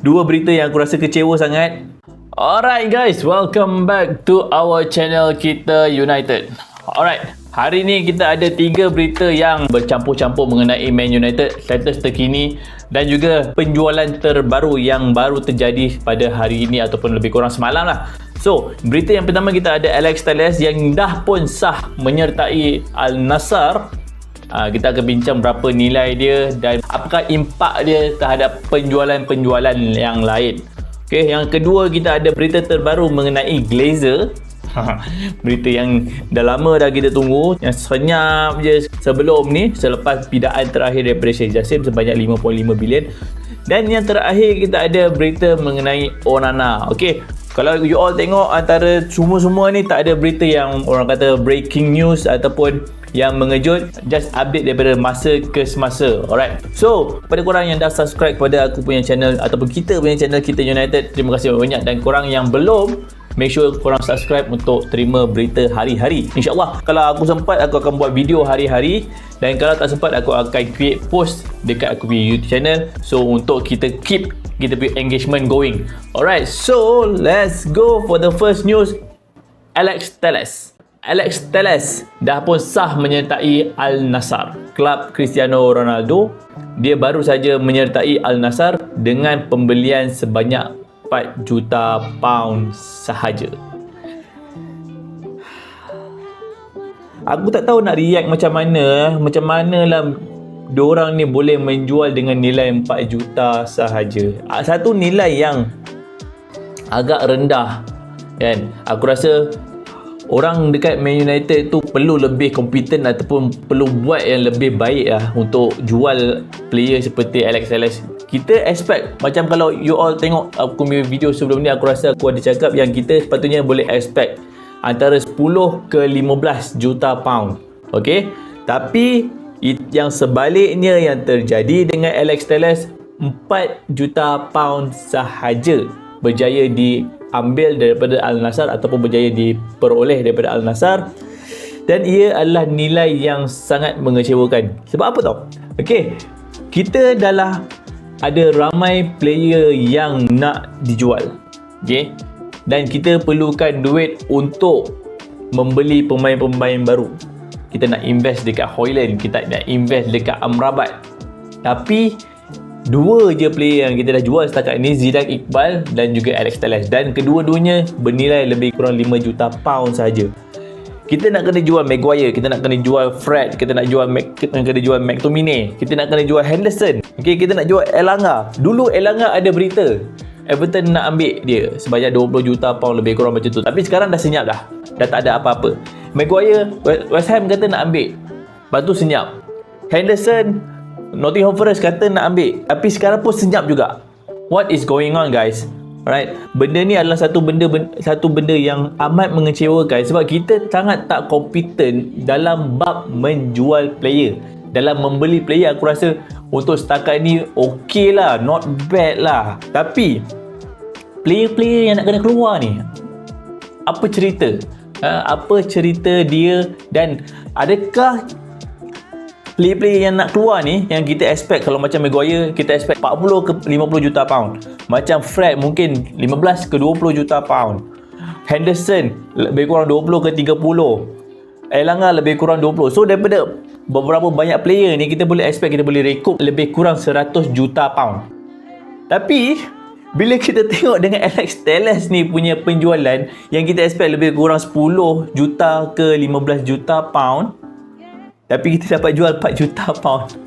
Dua berita yang aku rasa kecewa sangat. Alright guys, welcome back to our channel kita United. Alright, hari ni kita ada 3 berita yang bercampur-campur mengenai Man United, status terkini dan juga penjualan terbaru yang baru terjadi pada hari ini ataupun lebih kurang semalam lah. So, berita yang pertama kita ada Alex Telles yang dah pun sah menyertai Al Nassr. Kita akan bincang berapa nilai dia dan apakah impak dia terhadap penjualan-penjualan yang lain. Okay, yang kedua kita ada berita terbaru mengenai Glazer. Berita yang dah lama dah kita tunggu, yang senyap je sebelum ni, selepas pidaan terakhir daripada Sheikh Jassim sebanyak 5.5 bilion. Dan yang terakhir kita ada berita mengenai Onana. Okay, kalau you all tengok antara semua-semua ni tak ada berita yang orang kata breaking news ataupun yang mengejut, just update daripada masa ke semasa. Alright, so pada korang yang dah subscribe kepada aku punya channel ataupun kita punya channel Kita United, terima kasih banyak. Dan korang yang belum, make sure korang subscribe untuk terima berita hari-hari. InsyaAllah kalau aku sempat, aku akan buat video hari-hari. Dan kalau tak sempat, aku akan create post dekat aku punya YouTube channel. So untuk kita keep kita punya engagement going. Alright, so let's go for the first news. Alex Telles dah pun sah menyertai Al Nassr, klub Cristiano Ronaldo. Dia baru saja menyertai Al Nassr dengan pembelian sebanyak 4 juta pound sahaja. Aku tak tahu nak react macam mana lah diorang ni boleh menjual dengan nilai 4 juta sahaja. Satu nilai yang agak rendah kan. Aku rasa orang dekat Man United tu perlu lebih kompeten ataupun perlu buat yang lebih baik lah untuk jual player seperti Alex Telles. Kita expect, macam kalau you all tengok aku punya video sebelum ni, aku rasa aku ada cakap yang kita sepatutnya boleh expect antara 10 ke 15 juta pound. Okay, tapi yang sebaliknya yang terjadi dengan Alex Telles, 4 juta pound sahaja berjaya diambil daripada Al Nassr ataupun berjaya diperoleh daripada Al Nassr. Dan ia adalah nilai yang sangat mengecewakan. Sebab apa tau? Okay, kita dah ada ramai player yang nak dijual. Okay, dan kita perlukan duit untuk membeli pemain-pemain baru. Kita nak invest dekat Højlund, kita nak invest dekat Amrabat. Tapi dua je player yang kita dah jual setakat ni, Zidane Iqbal dan juga Alex Telles, dan kedua-duanya bernilai lebih kurang 5 juta pound saja. Kita nak kena jual Maguire, kita nak kena jual Fred, kita nak kena jual McTominay, kita nak kena jual Henderson. Okay, kita nak jual Elanga. Dulu Elanga ada berita Everton nak ambil dia sebanyak 20 juta pound lebih kurang macam tu. Tapi sekarang dah senyap dah tak ada apa-apa. Maguire, West Ham kata nak ambil, lepas tu senyap. Henderson, Nottingham Forest kata nak ambil, tapi sekarang pun senyap juga. What is going on guys? Alright, benda ni adalah satu benda yang amat mengecewakan sebab kita sangat tak kompeten dalam bab menjual player. Dalam membeli player, aku rasa untuk setakat ni okey lah, not bad lah. Tapi player-player yang nak kena keluar ni, apa cerita? Apa cerita dia, dan adakah player-player yang nak keluar ni yang kita expect? Kalau macam Maguire, kita expect 40 ke 50 juta pound. Macam Fred mungkin 15 ke 20 juta pound. Henderson lebih kurang 20 ke 30. Elanga lebih kurang 20. So daripada beberapa banyak player ni, kita boleh expect, kita boleh recoup lebih kurang 100 juta pound. Tapi bila kita tengok dengan Alex Telles ni punya penjualan yang kita expect lebih kurang 10 juta ke 15 juta pound, tapi kita dapat jual 4 juta pound.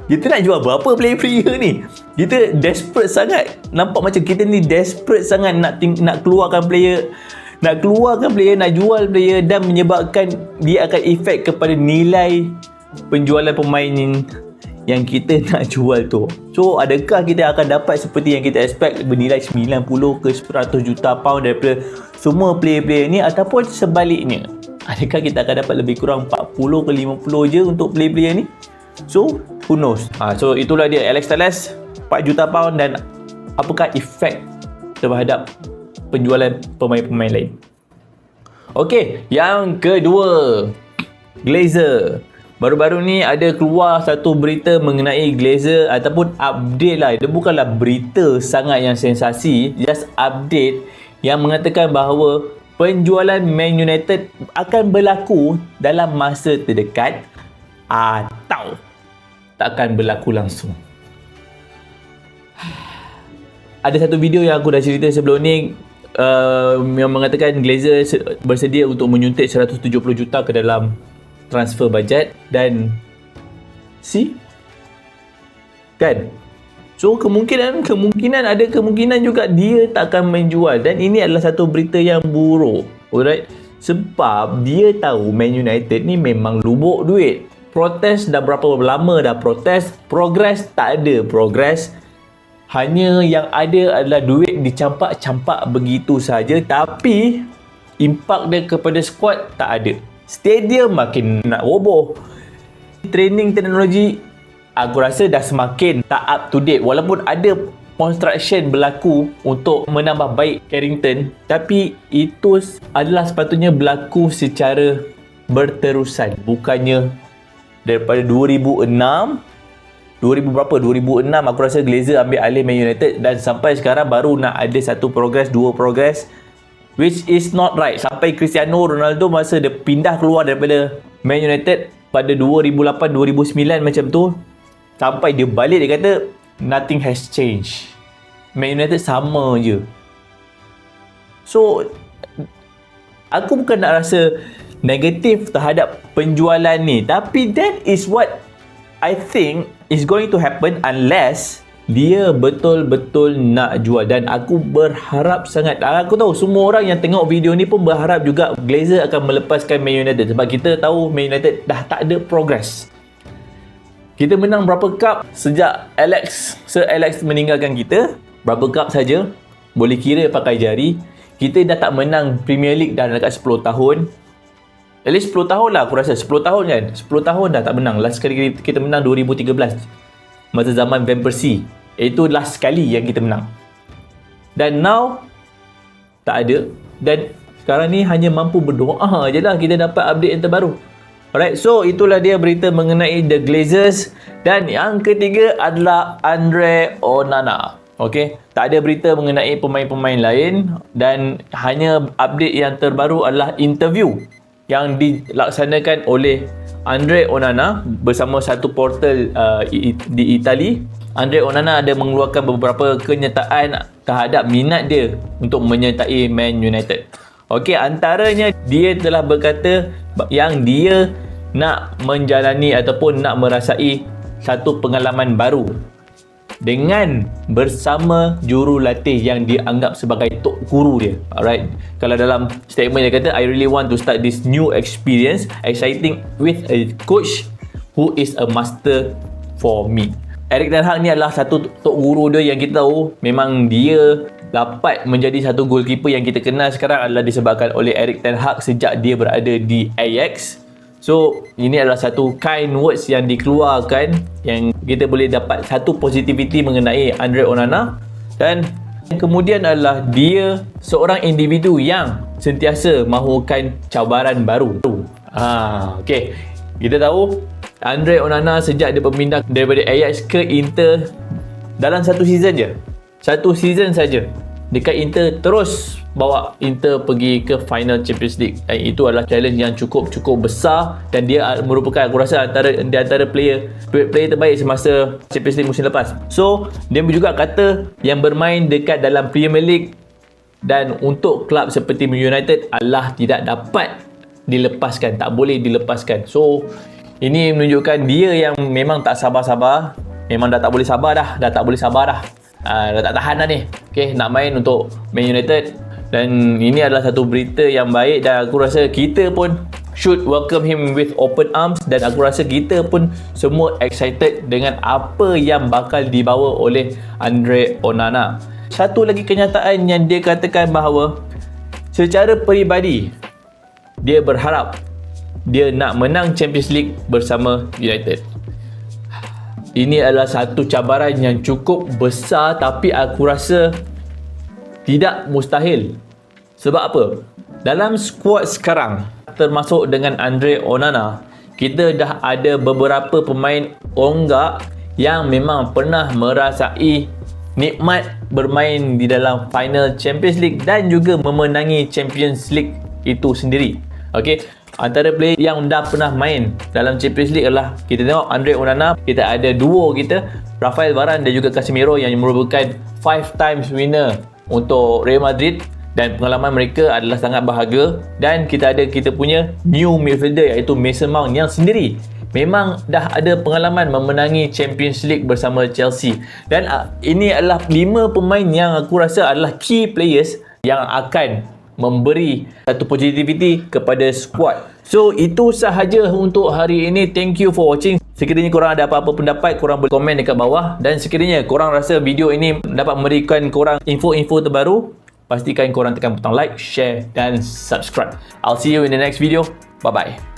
Kita nak jual berapa player-player ni? Kita desperate sangat. Nampak macam kita ni desperate sangat nak keluarkan player, nak jual player, dan menyebabkan dia akan efek kepada nilai penjualan pemain yang kita nak jual tu. So adakah kita akan dapat seperti yang kita expect, bernilai 90 ke 100 juta pound daripada semua player-player ni, ataupun sebaliknya? Adakah kita akan dapat lebih kurang 40 ke 50 je untuk player-player ni? So who knows. So itulah dia Alex Telles, 4 juta pound, dan apakah efek terhadap penjualan pemain-pemain lain. Okey, yang kedua, Glazer baru-baru ni ada keluar satu berita mengenai Glazer ataupun update lah. Dia bukanlah berita sangat yang sensasi, just update yang mengatakan bahawa penjualan Man United akan berlaku dalam masa terdekat atau tak akan berlaku langsung. Ada satu video yang aku dah cerita sebelum ni yang mengatakan Glazer bersedia untuk menyuntik 170 juta ke dalam transfer bajet, dan kan, so kemungkinan ada kemungkinan juga dia tak akan menjual, dan ini adalah satu berita yang buruk, alright, sebab dia tahu Man United ni memang lubuk duit. Protes dah berapa lama dah protes, progress tak ada progress. Hanya yang ada adalah duit dicampak-campak begitu saja, tapi impak dia kepada squad tak ada. Stadium makin nak roboh. Training teknologi aku rasa dah semakin tak up to date. Walaupun ada construction berlaku untuk menambah baik Carrington, tapi itu adalah sepatutnya berlaku secara berterusan. Bukannya daripada 2006 aku rasa Glazer ambil alih Man United, dan sampai sekarang baru nak ada satu progress, dua progress, which is not right. Sampai Cristiano Ronaldo masa dia pindah keluar daripada Man United pada 2008-2009 macam tu, sampai dia balik dia kata nothing has changed, Man United sama je. So aku bukan nak rasa negatif terhadap penjualan ni, tapi that is what I think is going to happen unless dia betul-betul nak jual. Dan aku berharap sangat, aku tahu semua orang yang tengok video ni pun berharap juga Glazer akan melepaskan Man United, sebab kita tahu Man United dah tak ada progress. Kita menang berapa cup sejak Sir Alex meninggalkan kita? Berapa cup saja? Boleh kira pakai jari. Kita dah tak menang Premier League dah dekat 10 tahun. At least 10 tahun lah aku rasa. 10 tahun kan? 10 tahun dah tak menang. Last kali kita menang 2013. Masa zaman Van Persie. Itu last sekali yang kita menang. Dan now tak ada. Dan sekarang ni hanya mampu berdoa je lah kita dapat update yang terbaru. Alright, so itulah dia berita mengenai The Glazers. Dan yang ketiga adalah Andre Onana. Okay, tak ada berita mengenai pemain-pemain lain, dan hanya update yang terbaru adalah interview yang dilaksanakan oleh Andre Onana bersama satu portal di Itali. Andre Onana ada mengeluarkan beberapa kenyataan terhadap minat dia untuk menyertai Man United. Okey, antaranya dia telah berkata yang dia nak menjalani ataupun nak merasai satu pengalaman baru dengan bersama jurulatih yang dianggap sebagai tok guru dia. Alright. Kalau dalam statement dia kata, I really want to start this new experience exciting with a coach who is a master for me. Erik ten Hag ni adalah satu tok guru dia yang kita tahu memang dia dapat menjadi satu goalkeeper yang kita kenal sekarang adalah disebabkan oleh Erik ten Hag sejak dia berada di Ajax. So, ini adalah satu kind words yang dikeluarkan yang kita boleh dapat satu positivity mengenai Andre Onana. Dan yang kemudian adalah dia seorang individu yang sentiasa mahukan cabaran baru. Okay. Kita tahu Andre Onana sejak dia berpindah daripada Ajax ke Inter dalam satu season je. Satu season saja. Dekat Inter terus bawa Inter pergi ke final Champions League, dan itu adalah challenge yang cukup besar, dan dia merupakan aku rasa di antara player terbaik semasa Champions League musim lepas. So dia juga kata yang bermain dekat dalam Premier League dan untuk kelab seperti Man United adalah tidak dapat dilepaskan, tak boleh dilepaskan. So ini menunjukkan dia yang memang tak sabar-sabar, memang dah tak boleh sabar dah, dah tak tahan dah ni. Okay, nak main untuk Man United. Dan ini adalah satu berita yang baik, dan aku rasa kita pun should welcome him with open arms, dan aku rasa kita pun semua excited dengan apa yang bakal dibawa oleh Andre Onana. Satu lagi kenyataan yang dia katakan bahawa secara peribadi dia berharap dia nak menang Champions League bersama United. Ini adalah satu cabaran yang cukup besar, tapi aku rasa tidak mustahil. Sebab apa? Dalam skuad sekarang, termasuk dengan Andre Onana, kita dah ada beberapa pemain onggak yang memang pernah merasai nikmat bermain di dalam final Champions League dan juga memenangi Champions League itu sendiri. Okey, antara player yang dah pernah main dalam Champions League adalah kita tengok Andre Onana, kita ada duo kita Rafael Varane dan juga Casemiro yang merupakan 5 times winner untuk Real Madrid, dan pengalaman mereka adalah sangat berharga. Dan kita punya new midfielder iaitu Mason Mount yang sendiri memang dah ada pengalaman memenangi Champions League bersama Chelsea. Dan ini adalah 5 pemain yang aku rasa adalah key players yang akan memberi satu positivity kepada squad. So itu sahaja untuk hari ini. Thank you for watching. Sekiranya korang ada apa-apa pendapat, korang boleh komen dekat bawah. Dan sekiranya korang rasa video ini dapat memberikan korang info-info terbaru, pastikan korang tekan butang like, share dan subscribe. I'll see you in the next video. Bye-bye.